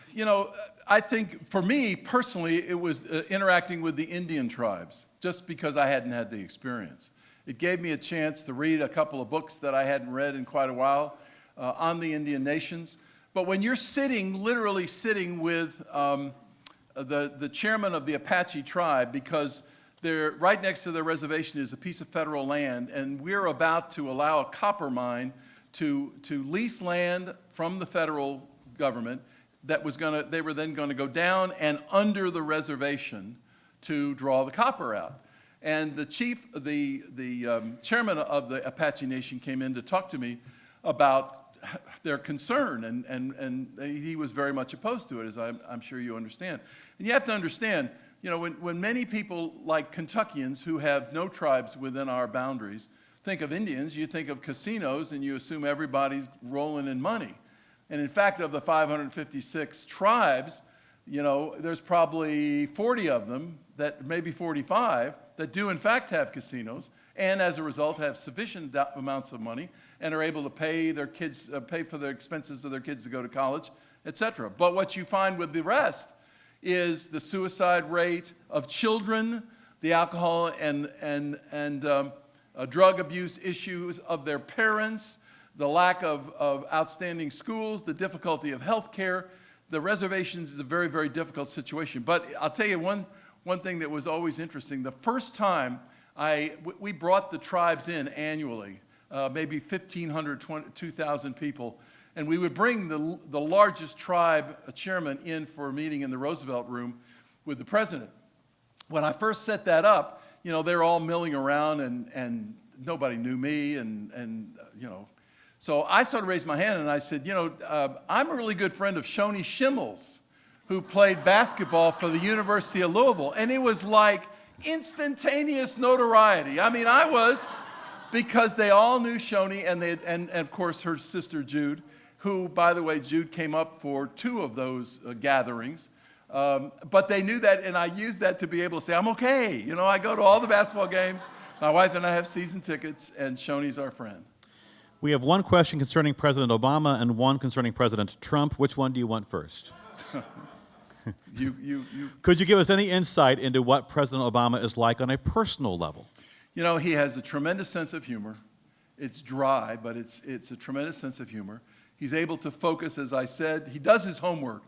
You know, I think for me personally, it was interacting with the Indian tribes, just because I hadn't had the experience. It gave me a chance to read a couple of books that I hadn't read in quite a while on the Indian nations. But when you're sitting, literally sitting with the chairman of the Apache tribe, because they're right next to their reservation is a piece of federal land, and we're about to allow a copper mine to lease land from the federal government that was they were then going to go down and under the reservation to draw the copper out. And the chairman of the Apache Nation came in to talk to me about their concern, and he was very much opposed to it, as I'm sure you understand. And you have to understand, you know, when many people like Kentuckians who have no tribes within our boundaries think of Indians, you think of casinos and you assume everybody's rolling in money. And in fact, of the 556 tribes, you know, there's probably 40 of them, maybe 45, that do in fact have casinos, and as a result have sufficient amounts of money and are able to pay their kids, pay for the expenses of their kids to go to college, etc. But what you find with the rest is the suicide rate of children, the alcohol and drug abuse issues of their parents, the lack of outstanding schools, the difficulty of health care. The reservations is a very, very difficult situation. But I'll tell you one thing that was always interesting. The first time we brought the tribes in annually, maybe 1,500, 2,000 people, and we would bring the largest tribe chairman in for a meeting in the Roosevelt Room with the president. When I first set that up, you know, they're all milling around and nobody knew me and you know. So I sort of raised my hand and I said, you know, I'm a really good friend of Shoni Schimmels, who played basketball for the University of Louisville. And it was like instantaneous notoriety. I mean, I was, because they all knew Shoni and of course her sister Jude, who, by the way, Jude came up for 2 of those gatherings. But they knew that, and I used that to be able to say, I'm okay. You know, I go to all the basketball games. My wife and I have season tickets, and Shoni's our friend. We have one question concerning President Obama and one concerning President Trump. Which one do you want first? Could you give us any insight into what President Obama is like on a personal level? You know, he has a tremendous sense of humor. It's dry, but it's a tremendous sense of humor. He's able to focus, as I said. He does his homework.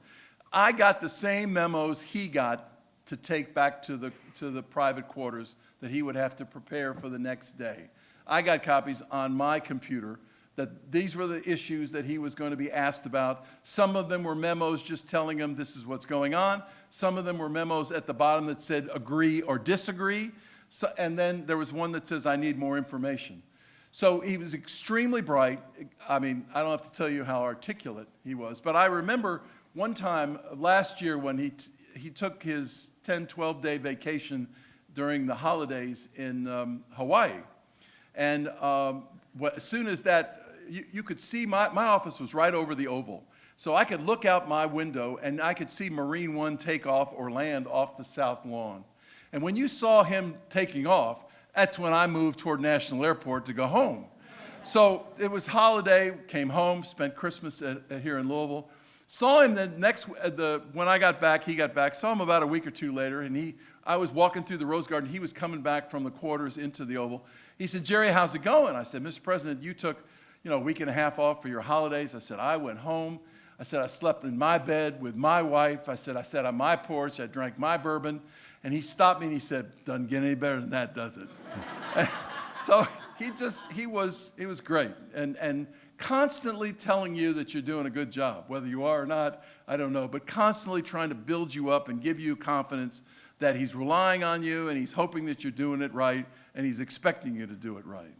I got the same memos he got to take back to the private quarters that he would have to prepare for the next day. I got copies on my computer that these were the issues that he was going to be asked about. Some of them were memos just telling him this is what's going on. Some of them were memos at the bottom that said agree or disagree. And then there was one that says I need more information. So he was extremely bright. I mean, I don't have to tell you how articulate he was. But I remember one time last year when he took his 10, 12-day vacation during the holidays in Hawaii. And as soon as that, you could see my office was right over the Oval. So I could look out my window and I could see Marine One take off or land off the South Lawn. And when you saw him taking off, that's when I moved toward National Airport to go home. So it was holiday, came home, spent Christmas here in Louisville. Saw him when I got back, he got back. Saw him about a week or two later, and I was walking through the Rose Garden. He was coming back from the quarters into the Oval. He said, "Jerry, how's it going?" I said, "Mr. President, you took a week and a half off for your holidays." I said, "I went home. I said, I slept in my bed with my wife. I said, I sat on my porch. I drank my bourbon." And he stopped me and he said, "Doesn't get any better than that, does it?" So he was great. And constantly telling you that you're doing a good job, whether you are or not, I don't know, but constantly trying to build you up and give you confidence that he's relying on you and he's hoping that you're doing it right and he's expecting you to do it right.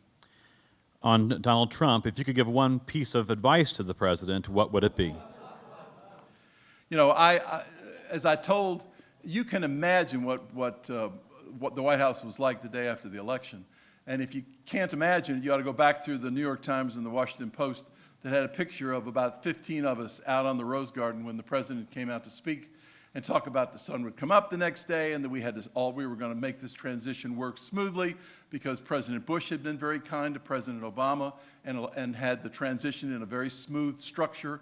On Donald Trump, if you could give one piece of advice to the president, what would it be? You know, as I told, you can imagine what the White House was like the day after the election. And if you can't imagine it, you ought to go back through the New York Times and the Washington Post that had a picture of about 15 of us out on the Rose Garden when the president came out to speak and talk about the sun would come up the next day and that we were going to make this transition work smoothly because President Bush had been very kind to President Obama and had the transition in a very smooth structure.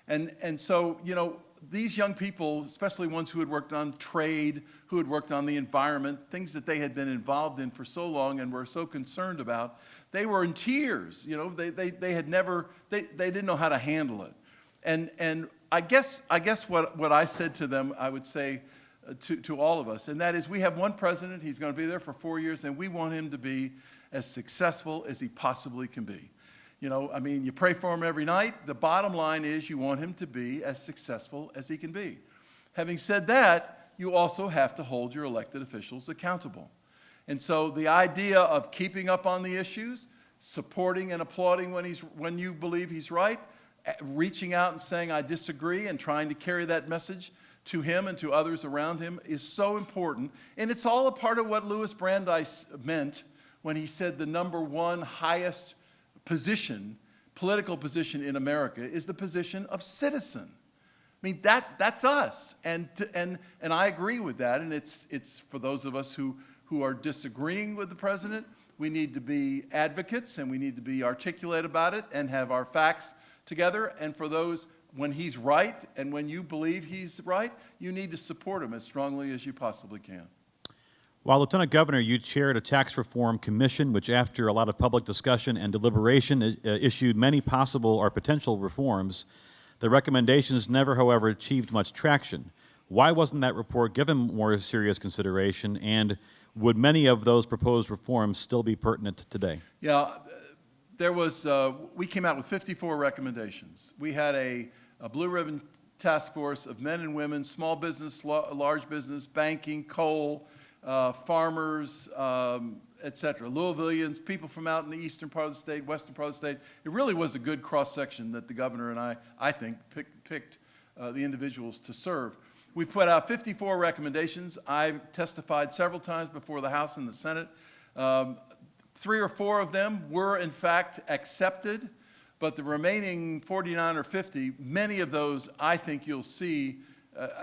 And so, you know, these young people, especially ones who had worked on trade, who had worked on the environment, things that they had been involved in for so long and were so concerned about, they were in tears. You know, they didn't know how to handle it. And I guess what I said to them, I would say to all of us, and that is we have one president, he's going to be there for 4 years, and we want him to be as successful as he possibly can be. You know, I mean, you pray for him every night. The bottom line is you want him to be as successful as he can be. Having said that, you also have to hold your elected officials accountable. And so the idea of keeping up on the issues, supporting and applauding when you believe he's right, reaching out and saying, "I disagree," and trying to carry that message to him and to others around him is so important. And it's all a part of what Louis Brandeis meant when he said the number one highest political position in America is the position of citizen. I mean, that's us. And I agree with that. And it's for those of us who are disagreeing with the president, we need to be advocates and we need to be articulate about it and have our facts together. And for those, when he's right and when you believe he's right, you need to support him as strongly as you possibly can. While Lieutenant Governor, you chaired a tax reform commission, which after a lot of public discussion and deliberation issued many possible or potential reforms. The recommendations never, however, achieved much traction. Why wasn't that report given more serious consideration, and would many of those proposed reforms still be pertinent today? Yeah, we came out with 54 recommendations. We had a blue ribbon task force of men and women, small business, large business, banking, coal, farmers, et cetera, Louisvillians, people from out in the eastern part of the state, western part of the state. It really was a good cross-section that the governor and I think, picked the individuals to serve. We put out 54 recommendations. I've testified several times before the House and the Senate. 3 or 4 of them were, in fact, accepted, but the remaining 49 or 50, many of those I think you'll see,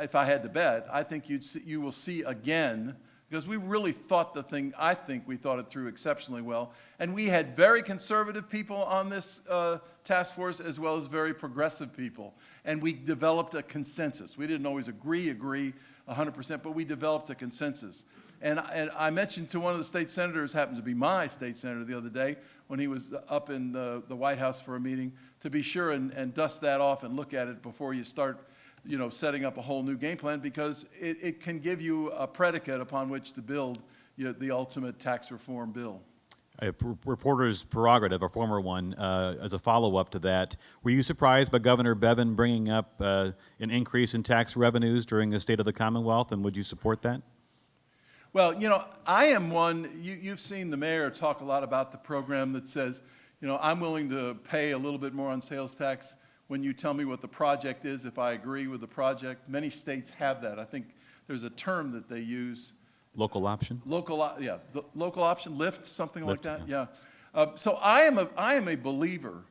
if I had to bet, I think you will see again, because we really thought I think we thought it through exceptionally well. And we had very conservative people on this task force as well as very progressive people. And we developed a consensus. We didn't always agree 100%, but we developed a consensus. And I mentioned to one of the state senators, happened to be my state senator the other day, when he was up in the White House for a meeting, to be sure and dust that off and look at it before you start setting up a whole new game plan, because it can give you a predicate upon which to build the ultimate tax reform bill. A reporter's prerogative, a former one, as a follow-up to that, were you surprised by Governor Bevin bringing up an increase in tax revenues during the State of the Commonwealth, and would you support that? Well, I am one, you've seen the mayor talk a lot about the program that says, I'm willing to pay a little bit more on sales tax when you tell me what the project is, if I agree with the project. Many states have that. I think there's a term that they use. Local option? Local option, lift, something like that, yeah. So I am a believer.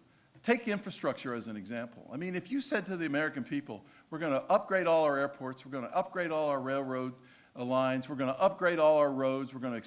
Take infrastructure as an example. I mean, if you said to the American people, we're going to upgrade all our airports, we're going to upgrade all our railroad lines. We're going to upgrade all our roads. We're going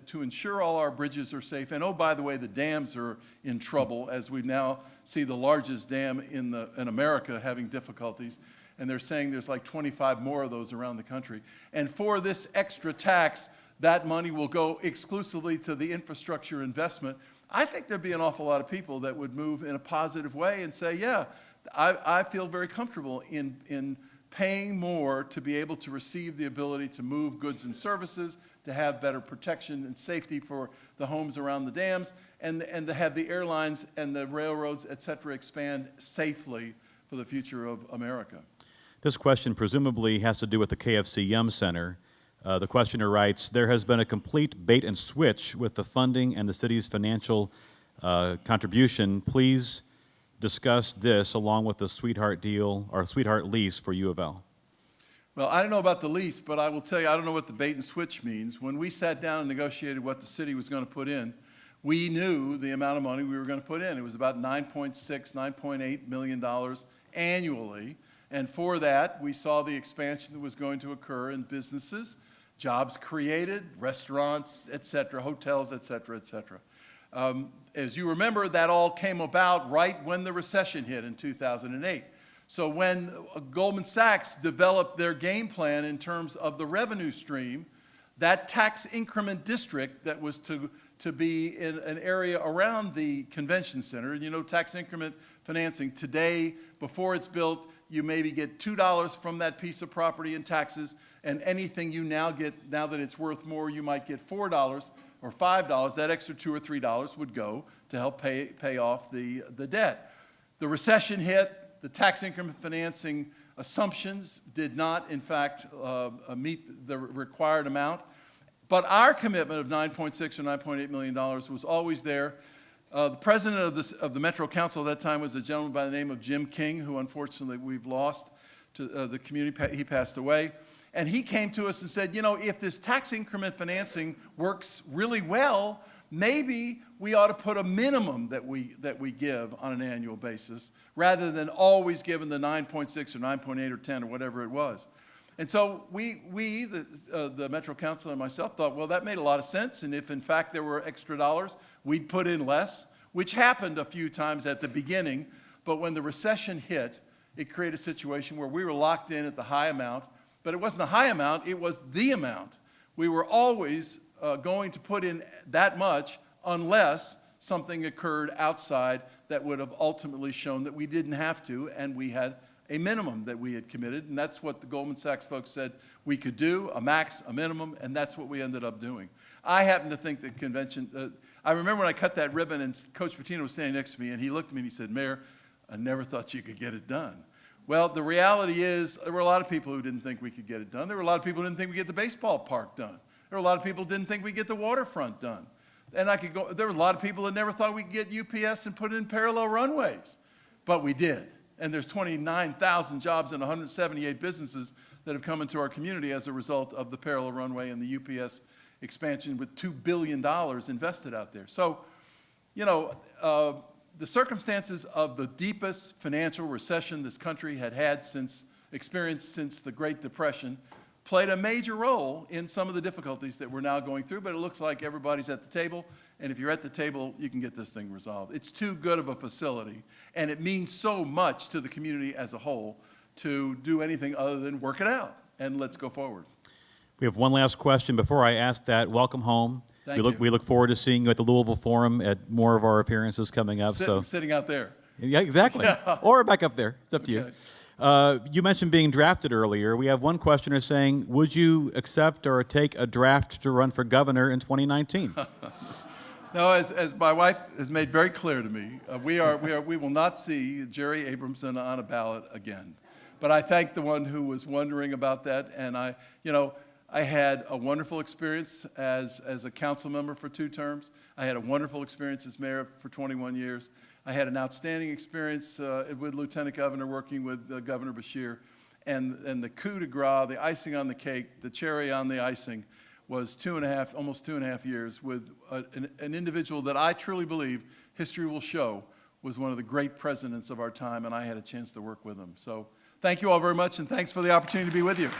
to ensure all our bridges are safe. And oh, by the way, the dams are in trouble, as we now see the largest dam in America having difficulties. And they're saying there's like 25 more of those around the country. And for this extra tax, that money will go exclusively to the infrastructure investment. I think there'd be an awful lot of people that would move in a positive way and say, yeah, I feel very comfortable in paying more to be able to receive the ability to move goods and services, to have better protection and safety for the homes around the dams, and to have the airlines and the railroads, et cetera, expand safely for the future of America. This question presumably has to do with the KFC Yum Center. The questioner writes, there has been a complete bait and switch with the funding and the city's financial contribution. Please discuss this along with the sweetheart deal or sweetheart lease for U of L. Well, I don't know about the lease, but I will tell you, I don't know what the bait and switch means. When we sat down and negotiated what the city was going to put in, we knew the amount of money we were going to put in. It was about $9.6, $9.8 million annually. And for that, we saw the expansion that was going to occur in businesses, jobs created, restaurants, et cetera, hotels, et cetera, et cetera. As you remember, that all came about right when the recession hit in 2008. So when Goldman Sachs developed their game plan in terms of the revenue stream, that tax increment district that was to be in an area around the convention center, you know, tax increment financing, today, before it's built, you maybe get $2 from that piece of property in taxes, and anything you now get, now that it's worth more, you might get $4 or $5. That extra $2 or $3 would go to help pay off the debt. The recession hit. The tax increment financing assumptions did not, in fact, meet the required amount. But our commitment of $9.6 or $9.8 million was always there. The president of the Metro Council at that time was a gentleman by the name of Jim King, who unfortunately we've lost to the community. He passed away. And he came to us and said, you know, if this tax increment financing works really well, maybe we ought to put a minimum that we give on an annual basis, rather than always giving the 9.6 or 9.8 or 10 or whatever it was. And so the Metro Council and myself thought, well, that made a lot of sense, and if in fact there were extra dollars, we'd put in less, which happened a few times at the beginning, but when the recession hit, it created a situation where we were locked in at the high amount, but it wasn't a high amount, it was the amount. We were always going to put in that much unless something occurred outside that would have ultimately shown that we didn't have to, and we had a minimum that we had committed, and that's what the Goldman Sachs folks said we could do, a max, a minimum, and that's what we ended up doing. I happen to think that convention, I remember when I cut that ribbon and Coach Pitino was standing next to me, and he looked at me and he said, Mayor, I never thought you could get it done. Well, the reality is there were a lot of people who didn't think we could get it done. There were a lot of people who didn't think we'd get the baseball park done. There were a lot of people who didn't think we'd get the waterfront done. And there were a lot of people that never thought we could get UPS and put in parallel runways. But we did. And there's 29,000 jobs and 178 businesses that have come into our community as a result of the parallel runway and the UPS expansion with $2 billion invested out there. So, you know, the circumstances of the deepest financial recession this country had experienced since the Great Depression played a major role in some of the difficulties that we're now going through, but it looks like everybody's at the table, and if you're at the table, you can get this thing resolved. It's too good of a facility, and it means so much to the community as a whole to do anything other than work it out, and let's go forward. We have one last question. Before I ask that, welcome home. Thank you. We look forward to seeing you at the Louisville Forum at more of our appearances coming up. Sitting out there. Yeah, exactly. Yeah. Or back up there. It's up to you. You mentioned being drafted earlier. We have one questioner saying, would you accept or take a draft to run for governor in 2019? No, as my wife has made very clear to me, we will not see Jerry Abramson on a ballot again. But I thank the one who was wondering about that, and I had a wonderful experience as a council member for 2 terms. I had a wonderful experience as mayor for 21 years. I had an outstanding experience with Lieutenant Governor working with Governor Beshear. And the coup de grace, the icing on the cake, the cherry on the icing was almost 2.5 years with an individual that I truly believe history will show was one of the great presidents of our time, and I had a chance to work with him. So thank you all very much, and thanks for the opportunity to be with you.